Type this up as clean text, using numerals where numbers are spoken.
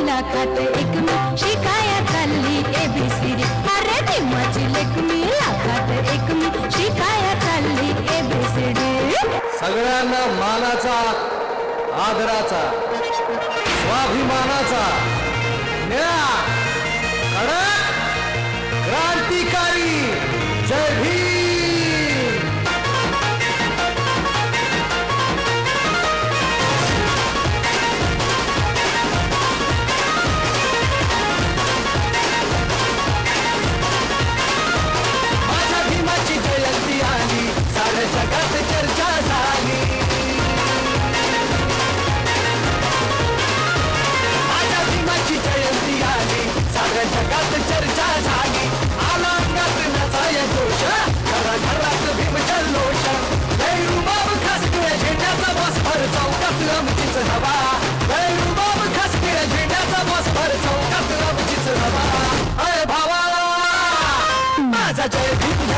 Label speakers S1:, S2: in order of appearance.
S1: लाखात एक मी शिकाया चालली एबीसीडी. अरे भीमाची लेक मी लाखात एक मी शिकाया चालली एबीसीडी.
S2: सगळ्यांना मानाचा, आदराचा, स्वाभिमानाचा, कडक, क्रांतिकारी जय भीम. जगात चर्चा झाली, माझ्या भीमाची जयंती आली, साऱ्या जगात चर्चा झाली. आला अंगात नचाय जोश, घराघरात भीम जल्लोष. गैरुबाब खासगिळ्या झेंड्याचा बॉस भर चौकात आमचीच हवा. गैरुबाब खासगिळ्या झेंड्याचा बॉस भर चौकात आमचीच हवा. अय भावा माझा जय भीम